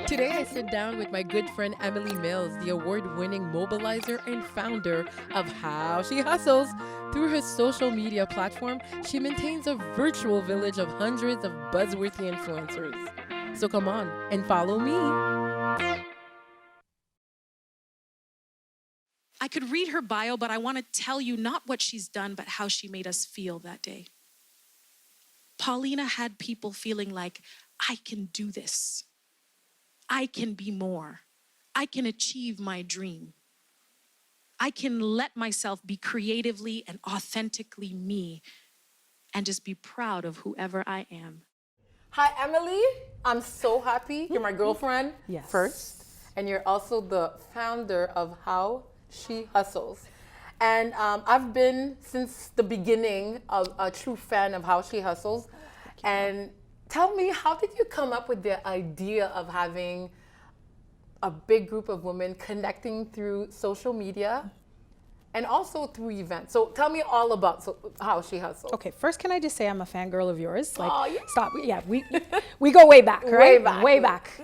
Today I sit down with my good friend Emily Mills, the award-winning mobilizer and founder of How She Hustles. Through her social media platform, she maintains a virtual village of hundreds of buzzworthy influencers. So come on and follow me. I could read her bio, but I want to tell you not what she's done, but how she made us feel that day. Paulina had people feeling like, I can do this. I can be more. I can achieve my dream. I can let myself be creatively and authentically me and just be proud of whoever I am. Hi, Emily. I'm so happy. You're my girlfriend first, and you're also the founder of How She Hustles. And I've been, since the beginning, a true fan of How She Hustles. And tell me, how did you come up with the idea of having a big group of women connecting through social media and also through events? So tell me all about How She Hustles. Okay, first, can I just say I'm a fangirl of yours? Like, yeah. Stop. Yeah, we go way back, right? Way back.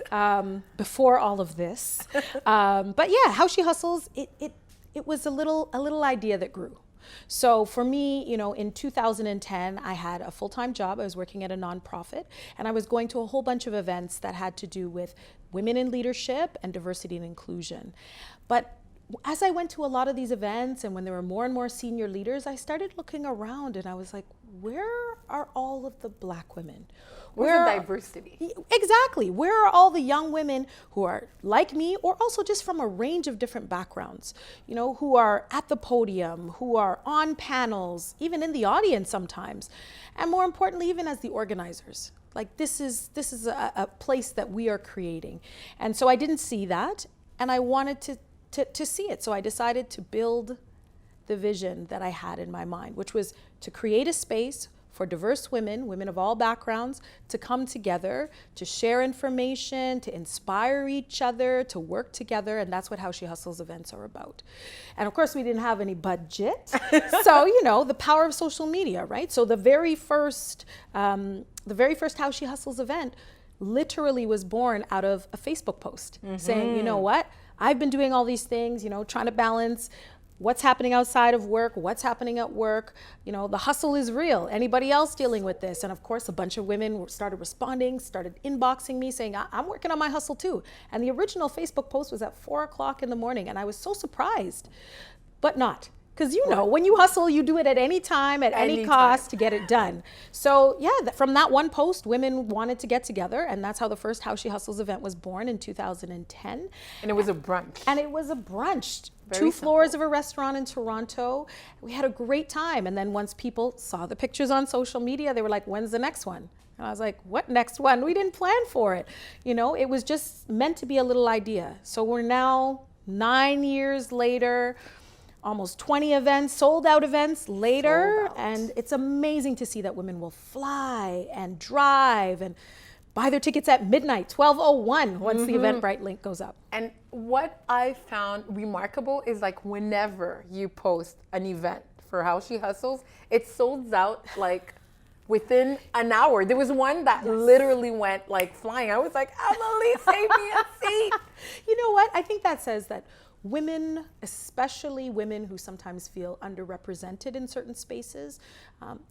Before all of this. But yeah, How She Hustles, it was a little idea that grew. So for me, you know, in 2010, I had a full-time job. I was working at a nonprofit, and I was going to a whole bunch of events that had to do with women in leadership and diversity and inclusion. But as I went to a lot of these events, and when there were more and more senior leaders, I started looking around and I was like, where are all of the Black women? Where's the diversity? Exactly. Where are all the young women who are like me, or also just from a range of different backgrounds, you know, who are at the podium, who are on panels, even in the audience sometimes, and more importantly, even as the organizers. Like this is a place that we are creating. And so I didn't see that, and I wanted to see it. So I decided to build the vision that I had in my mind, which was to create a space for diverse women of all backgrounds, to come together, to share information, to inspire each other, to work together, and that's what How She Hustles events are about. And of course, we didn't have any budget, so you know, the power of social media, right? So the very first How She Hustles event literally was born out of a Facebook post saying, you know what, I've been doing all these things, you know, trying to balance what's happening outside of work, what's happening at work. You know, the hustle is real. Anybody else dealing with this? And of course, a bunch of women started responding, started inboxing me saying, I'm working on my hustle too. And the original Facebook post was at 4 o'clock in the morning. And I was so surprised, but not. Because you know, when you hustle, you do it at any time, at any cost to get it done. So yeah, from that one post, women wanted to get together, and that's how the first How She Hustles event was born in 2010. And it was a brunch. And it was a brunch. Very 2 floors of a restaurant in Toronto. We had a great time. And then once people saw the pictures on social media, they were like, when's the next one? And I was like, what next one? We didn't plan for it. You know, it was just meant to be a little idea. So we're now 9 years later, almost 20 events, sold out events later. And it's amazing to see that women will fly and drive and buy their tickets at midnight, 12:01, once the Eventbrite link goes up. And what I found remarkable is like whenever you post an event for How She Hustles, it sold out like within an hour. There was one that literally went like flying. I was like, Emily, save me a seat. You know what? I think that says that women, especially women who sometimes feel underrepresented in certain spaces,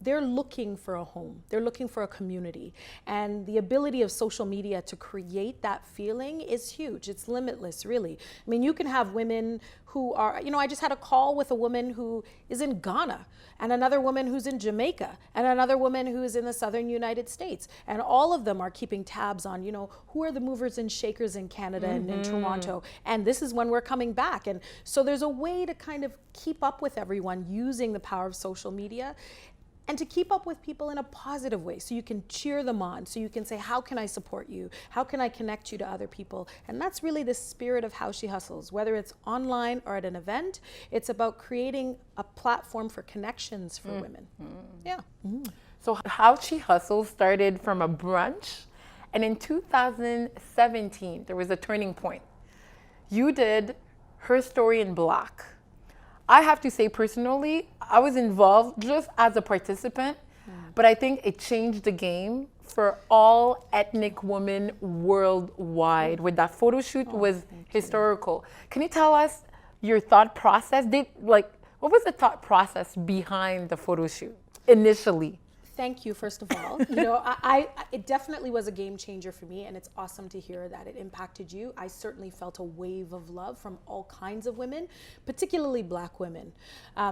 they're looking for a home. They're looking for a community. And the ability of social media to create that feeling is huge. It's limitless, really. I mean, you can have women who are, you know, I just had a call with a woman who is in Ghana, and another woman who's in Jamaica, and another woman who is in the southern United States. And all of them are keeping tabs on, you know, who are the movers and shakers in Canada and in Toronto. And this is when we're coming back. And so there's a way to kind of keep up with everyone using the power of social media. and to keep up with people in a positive way so you can cheer them on, so you can say, how can I support you? How can I connect you to other people? And that's really the spirit of How She Hustles. Whether it's online or at an event, it's about creating a platform for connections for women. Yeah. So How She Hustles started from a brunch, and in 2017, there was a turning point. You did Her Story in Black. I have to say personally, I was involved just as a participant, but I think it changed the game for all ethnic women worldwide. With that photo shoot was historical. Can you tell us your thought process? What was the thought process behind the photo shoot initially? Thank you, first of all. It definitely was a game changer for me, and it's awesome to hear that it impacted you. I certainly felt a wave of love from all kinds of women, particularly Black women.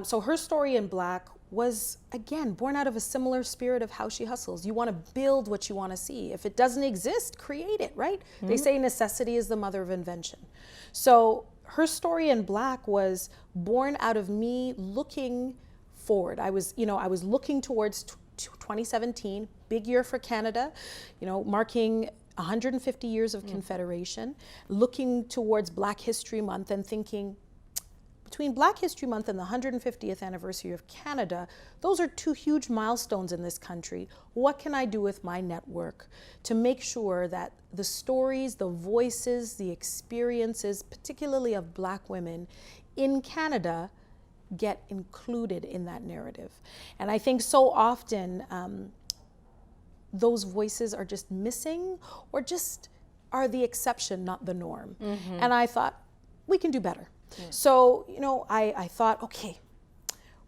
So Her Story in Black was, again, born out of a similar spirit of How She Hustles. You want to build what you want to see. If it doesn't exist, create it, right? They say necessity is the mother of invention. So Her Story in Black was born out of me looking forward. I was looking towards 2017, big year for Canada, marking 150 years of Confederation, looking towards Black History Month and thinking, between Black History Month and the 150th anniversary of Canada, those are two huge milestones in this country. What can I do with my network to make sure that the stories, the voices, the experiences, particularly of Black women in Canada, get included in that narrative? And I think so often those voices are just missing, or just are the exception, not the norm. And I thought, we can do better. So, I thought, okay,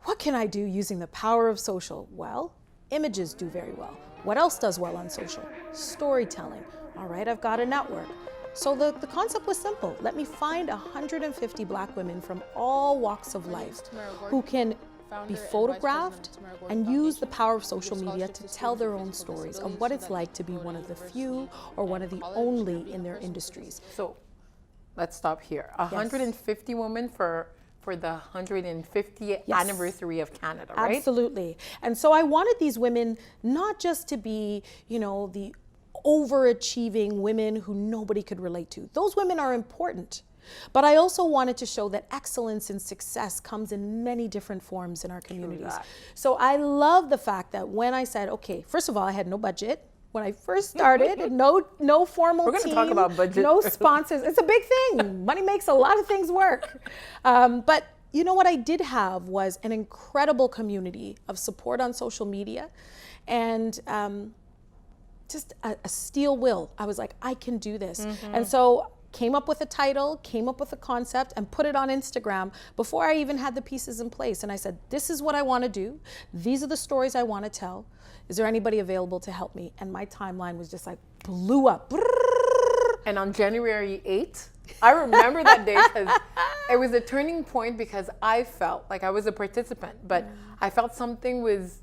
what can I do using the power of social? Well, images do very well. What else does well on social? Storytelling. All right, I've got a network. So the concept was simple. Let me find 150 Black women from all walks of life who can be photographed and use the power of social media to tell their own stories of what it's like to be one of the few or one of the only in their industries. So let's stop here. 150 women for the 150th anniversary of Canada, right? Absolutely. And so I wanted these women not just to be, the overachieving women who nobody could relate to. Those women are important. But I also wanted to show that excellence and success comes in many different forms in our communities. So I love the fact that when I said, okay, first of all, I had no budget. When I first started, no formal team. We're going to talk about budget. No sponsors. It's a big thing. Money makes a lot of things work. But you know what I did have was an incredible community of support on social media, and just a steel will. I was like, I can do this. And so came up with a title, came up with a concept, and put it on Instagram before I even had the pieces in place. And I said, this is what I want to do. These are the stories I want to tell. Is there anybody available to help me? And my timeline was just like blew up. And on January 8th, I remember that day because it was a turning point, because I felt like I was a participant, but I felt something was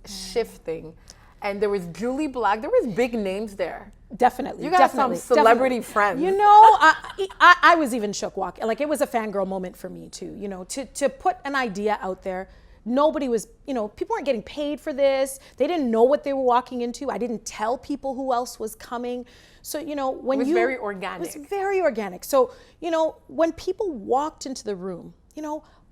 shifting. And there was Julie Black. There was big names there. Definitely. You got some celebrity friends. I was even shook walking. Like, it was a fangirl moment for me too. To put an idea out there. Nobody was, people weren't getting paid for this. They didn't know what they were walking into. I didn't tell people who else was coming. So, when it was very organic. It was very organic. So, when people walked into the room,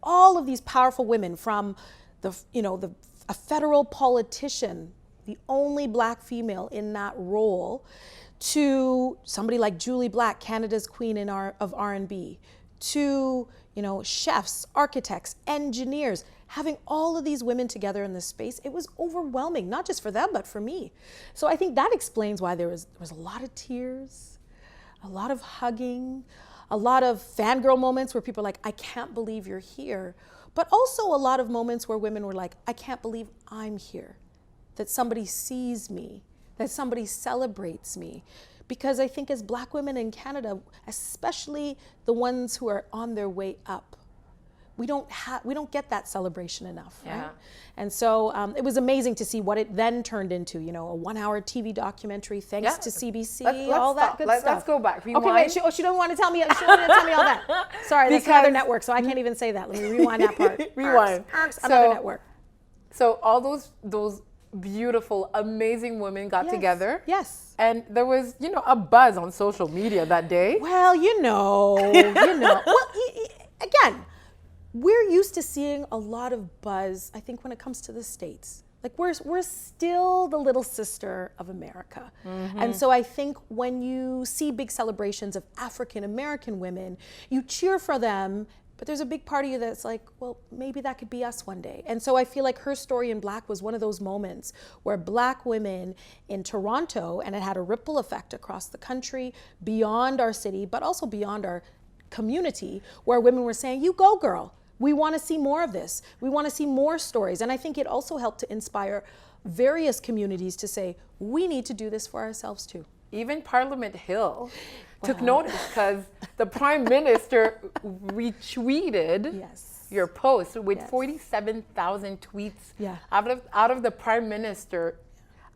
all of these powerful women, from a federal politician, the only Black female in that role, to somebody like Julie Black, Canada's queen of R&B, to chefs, architects, engineers, having all of these women together in this space, it was overwhelming, not just for them, but for me. So I think that explains why there was a lot of tears, a lot of hugging, a lot of fangirl moments where people are like, I can't believe you're here. But also a lot of moments where women were like, I can't believe I'm here, that somebody sees me, that somebody celebrates me. Because I think as Black women in Canada, especially the ones who are on their way up, we don't get that celebration enough, right? And so it was amazing to see what it then turned into, a 1-hour TV documentary, thanks to CBC, all that good stuff. Let's go back. Rewind. Okay, wait, she don't want to tell me, she don't want to tell me all that. Sorry, that's another network, so I can't even say that. Let me rewind that part. Rewind. Another network. So all those beautiful, amazing women got together. Yes. And there was, a buzz on social media that day. Well, Well, again, we're used to seeing a lot of buzz, I think, when it comes to the States. Like we're still the little sister of America. Mm-hmm. And so I think when you see big celebrations of African American women, you cheer for them, but there's a big part of you that's like, well, maybe that could be us one day. And so I feel like Her Story in Black was one of those moments where Black women in Toronto, and it had a ripple effect across the country, beyond our city, but also beyond our community, where women were saying, you go, girl. We want to see more of this. We want to see more stories. And I think it also helped to inspire various communities to say, we need to do this for ourselves too. Even Parliament Hill took notice because the Prime Minister retweeted your post with 47,000 tweets out of the Prime Minister.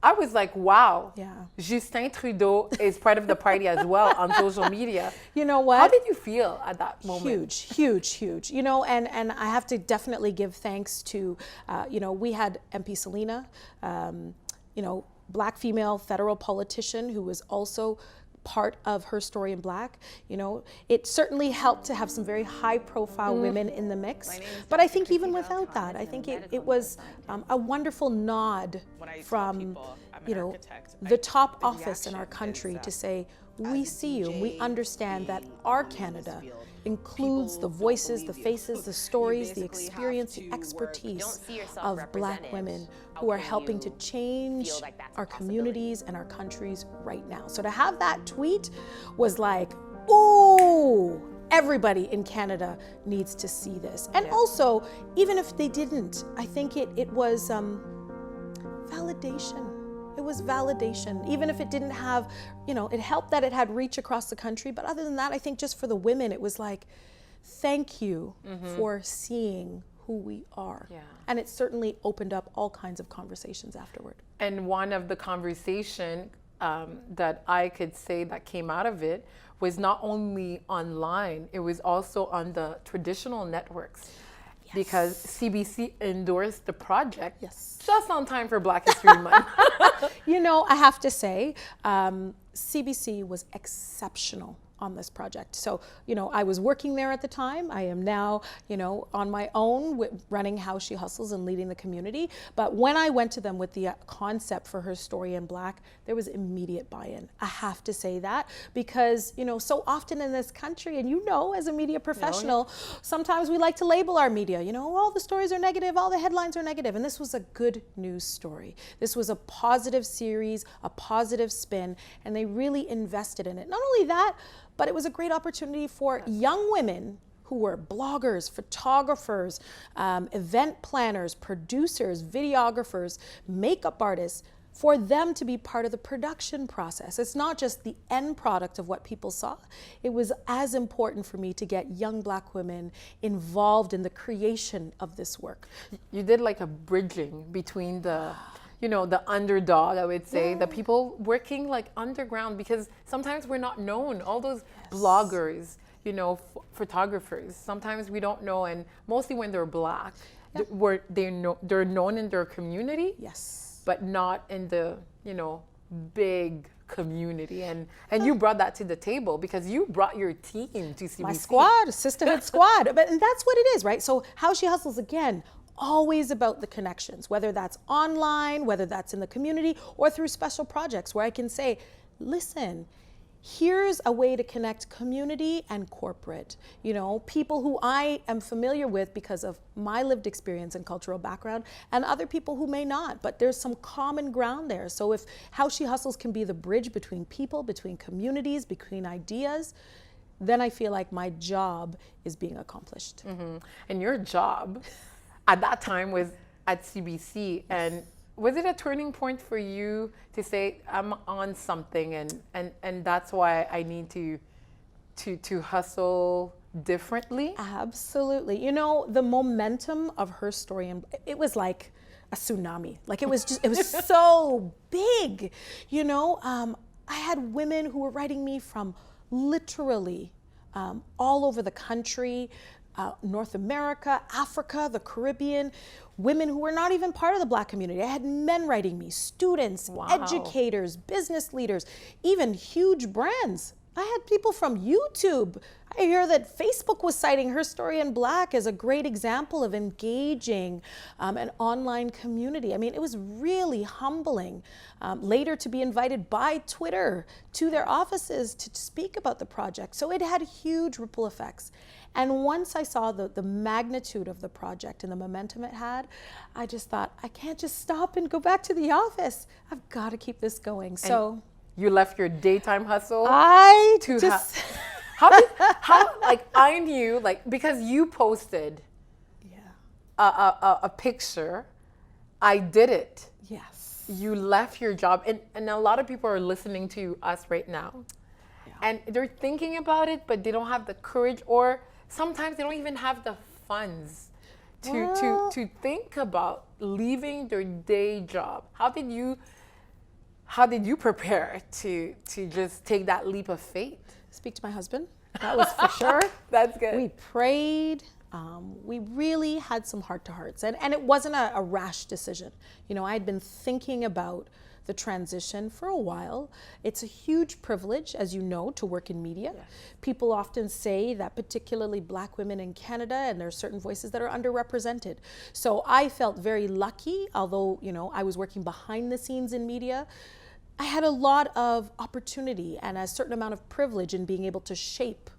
I was like, wow, Justin Trudeau is part of the party as well on social media. You know what? How did you feel at that moment? Huge. And I have to definitely give thanks to, we had MP Selena, Black female federal politician who was also part of Her Story in Black. It certainly helped to have some very high profile women in the mix. But I think even without that, I think it was a wonderful nod from, the top office in our country to say, we see you, and we understand that our Canada includes the voices, the faces, the stories, the experience, the expertise of Black women who are helping to change our communities and our countries right now. So to have that tweet was like, ooh, everybody in Canada needs to see this. And also, even if they didn't, I think it was validation. It was validation, even if it didn't have, it helped that it had reach across the country. But other than that, I think just for the women, it was like, thank you for seeing who we are. Yeah. And it certainly opened up all kinds of conversations afterward. And one of the conversation that I could say that came out of it was not only online, it was also on the traditional networks. Yes. Because CBC endorsed the project just on time for Black History Month. I have to say, CBC was exceptional on this project. So, I was working there at the time. I am now, on my own running How She Hustles and leading the community. But when I went to them with the concept for Her Story in Black, there was immediate buy-in. I have to say that because, so often in this country, and as a media professional, sometimes we like to label our media, all the stories are negative, all the headlines are negative. And this was a good news story. This was a positive series, a positive spin, and they really invested in it. Not only that, but it was a great opportunity for young women who were bloggers, photographers, event planners, producers, videographers, makeup artists, for them to be part of the production process. It's not just the end product of what people saw. It was as important for me to get young Black women involved in the creation of this work. You did like a bridging between the the underdog, I would say, the people working like underground, because sometimes we're not known. All those bloggers, photographers, sometimes we don't know, and mostly when they're Black, they're known in their community, but not in the, big community. And you brought that to the table because you brought your team to CBC. My squad, sisterhood squad. And that's what it is, right? So How She Hustles, again, always about the connections, whether that's online, whether that's in the community, or through special projects where I can say, listen, here's a way to connect community and corporate. People who I am familiar with because of my lived experience and cultural background, and other people who may not, but there's some common ground there. So if How She Hustles can be the bridge between people, between communities, between ideas, then I feel like my job is being accomplished. Mm-hmm. And your job at that time was at CBC, and was it a turning point for you to say, I'm on something and that's why I need to hustle differently? Absolutely. The momentum of Her Story, and it was like a tsunami. Like it was so big. I had women who were writing me from literally all over the country, North America, Africa, the Caribbean, women who were not even part of the Black community. I had men writing me, students, educators, business leaders, even huge brands. I had people from YouTube. I hear that Facebook was citing Her Story in Black as a great example of engaging an online community. I mean, it was really humbling. Later to be invited by Twitter to their offices to speak about the project. So it had huge ripple effects. And once I saw the magnitude of the project and the momentum it had, I just thought, I can't just stop and go back to the office. I've got to keep this going. So you left your daytime hustle I knew, like, because you posted a picture, I did it. Yes. You left your job, and a lot of people are listening to us right now, and they're thinking about it, but they don't have the courage, or sometimes they don't even have the funds to think about leaving their day job. How did you prepare to just take that leap of faith? Speak to my husband. That was for sure. That's good. We prayed. We really had some heart-to-hearts. And it wasn't a rash decision. You know, I had been thinking about the transition for a while. It's a huge privilege, as you know, to work in media. Yes. People often say that particularly Black women in Canada, and there are certain voices that are underrepresented. So I felt very lucky, although, you know, I was working behind the scenes in media. I had a lot of opportunity and a certain amount of privilege in being able to shape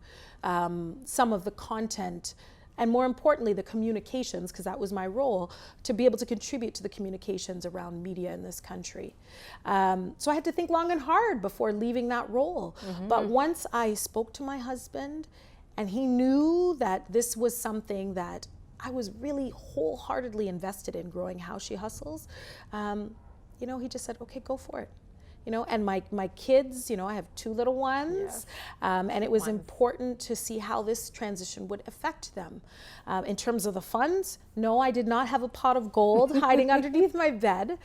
some of the content, and more importantly, the communications, because that was my role, to be able to contribute to the communications around media in this country. So I had to think long and hard before leaving that role. Mm-hmm. But once I spoke to my husband, and he knew that this was something that I was really wholeheartedly invested in, growing How She Hustles, you know, he just said, okay, go for it. You know, and my kids, you know, I have 2 little ones, and it was important to see how this transition would affect them. In terms of the funds, no, I did not have a pot of gold hiding underneath my bed,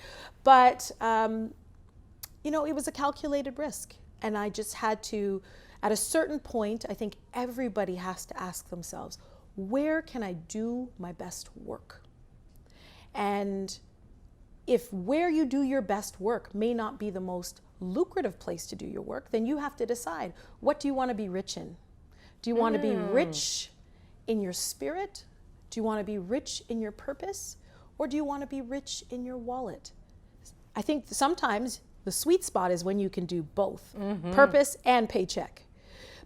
but, you know, it was a calculated risk. And I just had to, at a certain point, I think everybody has to ask themselves, where can I do my best work? And if where you do your best work may not be the most lucrative place to do your work, then you have to decide, what do you want to be rich in? Do you want to be rich in your spirit? Do you want to be rich in your purpose? Or do you want to be rich in your wallet? I think sometimes the sweet spot is when you can do both, purpose and paycheck.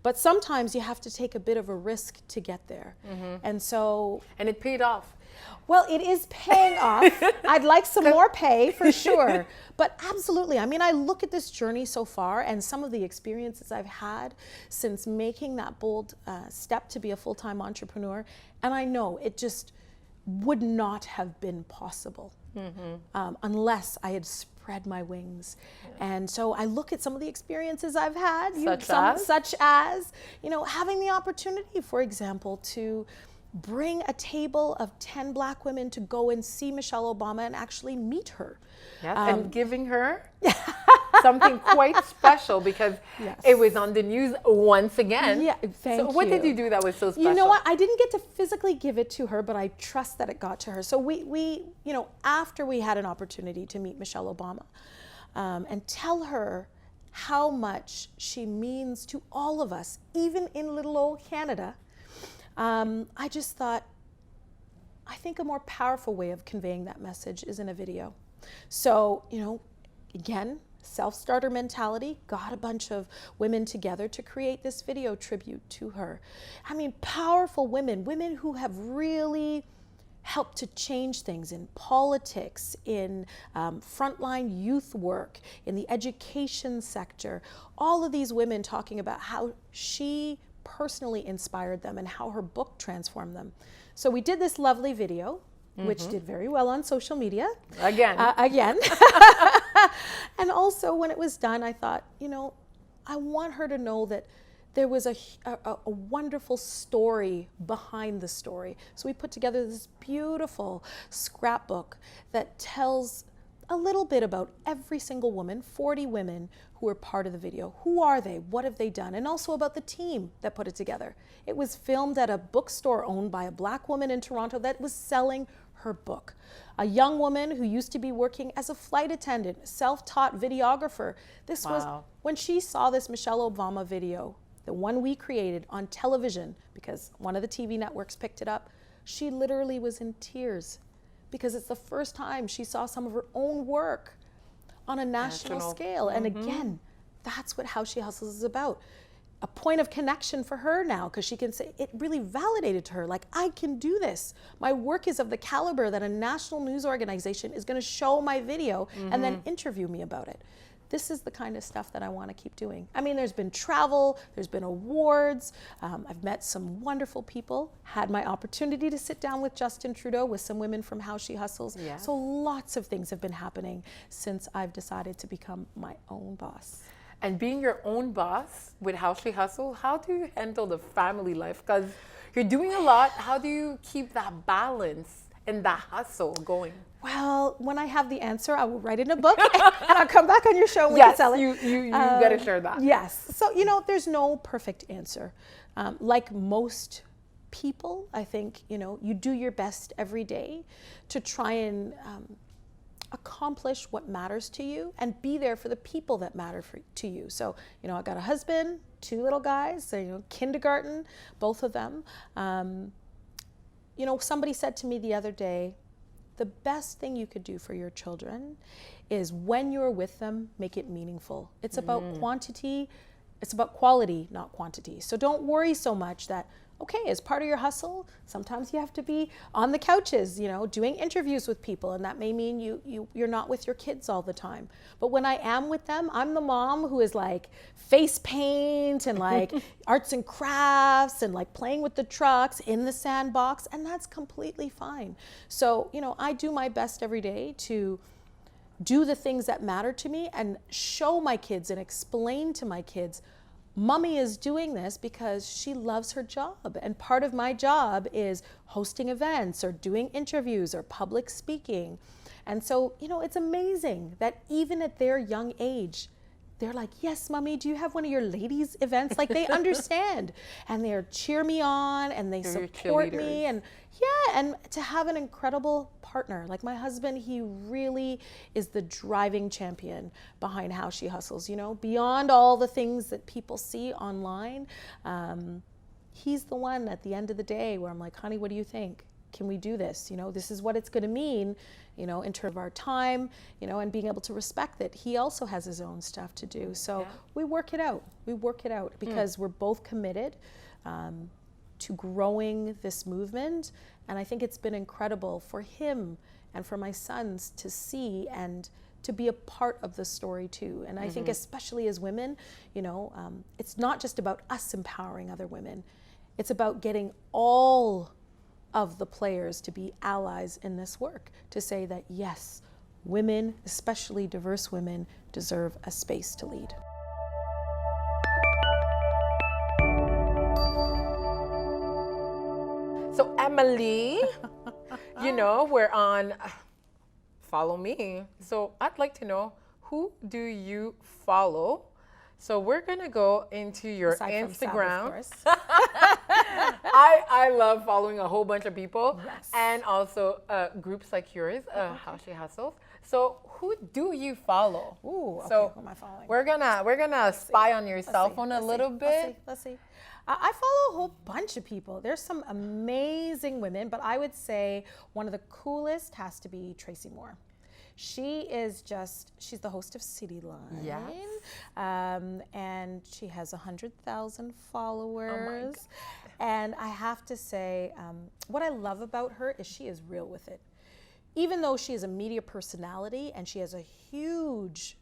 But sometimes you have to take a bit of a risk to get there. And so... And it paid off. Well, it is paying off. I'd like some more pay for sure. But absolutely, I mean, I look at this journey so far and some of the experiences I've had since making that bold step to be a full-time entrepreneur. And I know it just would not have been possible unless I had spread my wings. And so I look at some of the experiences I've had, such as, you know, having the opportunity, for example, to bring a table of 10 Black women to go and see Michelle Obama and actually meet her. Yes, and giving her something quite special, because it was on the news once again. Yeah, thank you. So what did you do that was so special? You know what? I didn't get to physically give it to her, but I trust that it got to her. So we you know, after we had an opportunity to meet Michelle Obama and tell her how much she means to all of us, even in little old Canada, I just thought, I think a more powerful way of conveying that message is in a video. So, you know, again, self-starter mentality, got a bunch of women together to create this video tribute to her. I mean, powerful women, women who have really helped to change things in politics, in frontline youth work, in the education sector. All of these women talking about how she personally inspired them and how her book transformed them. So we did this lovely video, which did very well on social media. Again. And also when it was done, I thought, you know, I want her to know that there was a wonderful story behind the story. So we put together this beautiful scrapbook that tells a little bit about every single woman, 40 women who were part of the video. Who are they? What have they done? And also about the team that put it together. It was filmed at a bookstore owned by a Black woman in Toronto that was selling her book. A young woman who used to be working as a flight attendant, self-taught videographer. This was when she saw this Michelle Obama video, the one we created on television, because one of the TV networks picked it up. She literally was in tears because it's the first time she saw some of her own work on a national scale. And again, that's what How She Hustles is about. A point of connection for her now, because she can say, it really validated to her, like, I can do this. My work is of the caliber that a national news organization is gonna show my video and then interview me about it. This is the kind of stuff that I want to keep doing. I mean, there's been travel, there's been awards. I've met some wonderful people, had my opportunity to sit down with Justin Trudeau, with some women from How She Hustles. Yes. So lots of things have been happening since I've decided to become my own boss. And being your own boss with How She Hustle, how do you handle the family life? Because you're doing a lot. How do you keep that balance and that hustle going? Well, when I have the answer, I will write it in a book and I'll come back on your show and we can sell it. You gotta share that. Yes. So, you know, there's no perfect answer. Like most people, I think, you know, you do your best every day to try and accomplish what matters to you and be there for the people that matter to you. So, you know, I got a husband, 2 little guys, so, you know, kindergarten, both of them. You know, somebody said to me the other day, the best thing you could do for your children is when you're with them, make it meaningful. It's about quantity, it's about quality, not quantity. So don't worry so much that, okay, as part of your hustle, sometimes you have to be on the couches, you know, doing interviews with people, and that may mean you're not with your kids all the time. But when I am with them, I'm the mom who is like face paint and like arts and crafts and like playing with the trucks in the sandbox, and that's completely fine. So, you know, I do my best every day to do the things that matter to me and show my kids and explain to my kids, Mommy is doing this because she loves her job. And part of my job is hosting events or doing interviews or public speaking. And so, you know, it's amazing that even at their young age, they're like, yes, Mommy, do you have one of your ladies events? Like, they understand and they're cheer me on and they support me. And yeah, and to have an incredible partner like my husband, he really is the driving champion behind How She Hustles, you know, beyond all the things that people see online. He's the one at the end of the day where I'm like, honey, what do you think? Can we do this? You know, this is what it's going to mean, you know, in terms of our time, you know, and being able to respect that he also has his own stuff to do. So we work it out. We work it out because we're both committed to growing this movement. And I think it's been incredible for him and for my sons to see and to be a part of the story too. And I think especially as women, you know, it's not just about us empowering other women. It's about getting all of the players to be allies in this work, to say that yes, women, especially diverse women, deserve a space to lead. So Emily, you know, we're on Follow Me. So I'd like to know, who do you follow? So we're gonna go into your Instagram. I love following a whole bunch of people, and also groups like yours, How She Hustles. So who do you follow? Ooh, okay, so who am I following? We're gonna spy on your cell phone a little bit. Let's see. I follow a whole bunch of people. There's some amazing women, but I would say one of the coolest has to be Tracy Moore. She is she's the host of City Line. Yes. And she has 100,000 followers. Oh, and I have to say, what I love about her is she is real with it. Even though she is a media personality and she has a huge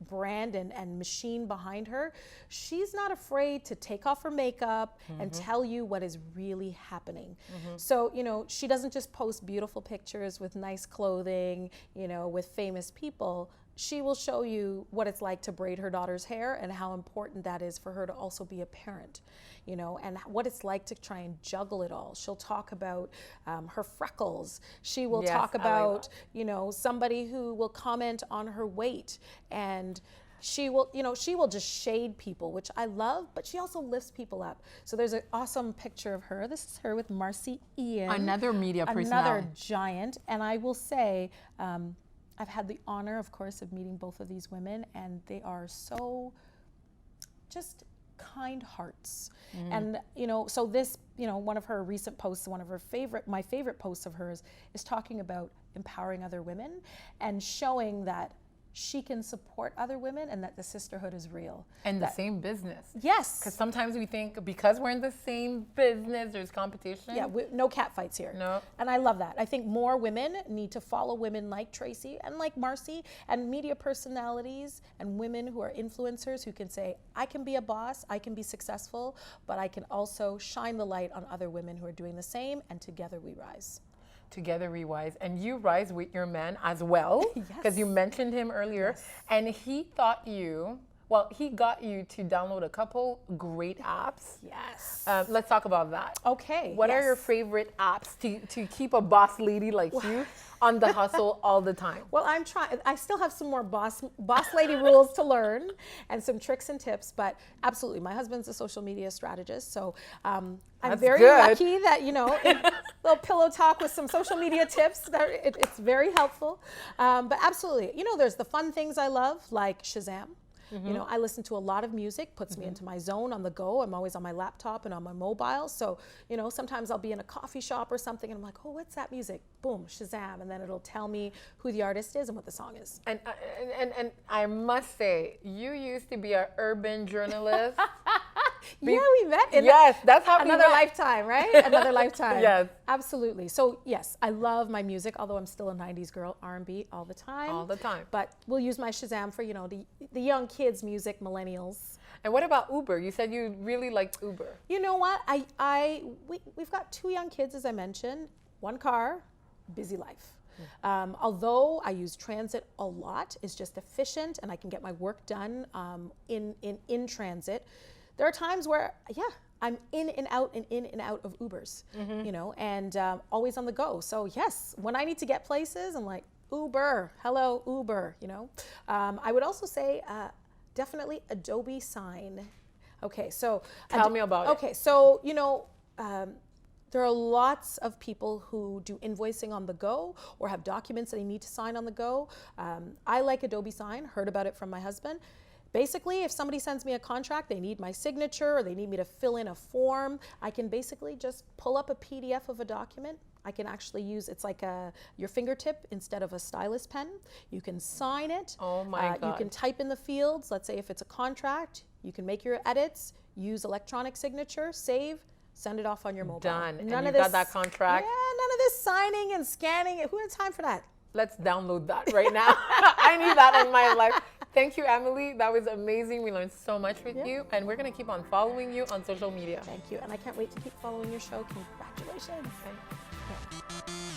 brand and machine behind her, she's not afraid to take off her makeup and tell you what is really happening. So, you know, she doesn't just post beautiful pictures with nice clothing, you know, with famous people. she will show you what it's like to braid her daughter's hair and how important that is for her to also be a parent, you know, and what it's like to try and juggle it all. She'll talk about her freckles. She will talk about, you know, somebody who will comment on her weight, and she will, you know, she will just shade people, which I love, but she also lifts people up. So there's an awesome picture of her. This is her with Marcy Ian. Another media personality. Another giant. And I will say, I've had the honor, of course, of meeting both of these women, and they are so just kind hearts. And, you know, so this, you know, one of her recent posts, one of her my favorite posts of hers is talking about empowering other women and showing that she can support other women and that the sisterhood is real. And the same business. Yes. Because sometimes we think because we're in the same business, there's competition. Yeah, no cat fights here. No. And I love that. I think more women need to follow women like Tracy and like Marcy and media personalities and women who are influencers who can say, I can be a boss, I can be successful, but I can also shine the light on other women who are doing the same, and together we rise. Together we rise. And you rise with your man as well, because you mentioned him earlier. And he got you to download a couple great apps. Yes. Let's talk about that. Okay. What are your favorite apps to keep a boss lady like you on the hustle all the time? Well, I'm trying. I still have some more boss lady rules to learn and some tricks and tips, but absolutely, my husband's a social media strategist, so I'm very lucky that, you know, a little pillow talk with some social media tips. It's very helpful. But absolutely, you know, there's the fun things I love, like Shazam. You know, I listen to a lot of music, puts me into my zone on the go. I'm always on my laptop and on my mobile. So, you know, sometimes I'll be in a coffee shop or something and I'm like, oh, what's that music? Boom, Shazam. And then it'll tell me who the artist is and what the song is. And I must say, you used to be an urban journalist. Yeah, we met in that's how another lifetime, right? Another lifetime. Yes. Absolutely. So yes, I love my music, although I'm still a 90s girl, R&B all the time. All the time. But we'll use my Shazam for, you know, the young kids music, millennials. And what about Uber? You said you really liked Uber. You know what? We've got 2 young kids, as I mentioned, 1 car, busy life. Although I use transit a lot, it's just efficient and I can get my work done in transit. There are times where, I'm in and out of Ubers, you know, and always on the go. So yes, when I need to get places, I'm like, Uber, hello, Uber, you know. I would also say definitely Adobe Sign. Okay, so. Tell me about it. Okay, so, you know, there are lots of people who do invoicing on the go or have documents that they need to sign on the go. I like Adobe Sign, heard about it from my husband. Basically, if somebody sends me a contract, they need my signature or they need me to fill in a form, I can basically just pull up a PDF of a document. I can actually use, it's like your fingertip instead of a stylus pen. You can sign it. Oh my God. You can type in the fields. Let's say if it's a contract, you can make your edits, use electronic signature, save, send it off on your mobile. Done. And you got that contract. Yeah, none of this signing and scanning. Who has time for that? Let's download that right now. I need that in my life. Thank you, Emily. That was amazing. We learned so much with you, and we're going to keep on following you on social media. Thank you, and I can't wait to keep following your show. Congratulations. Okay.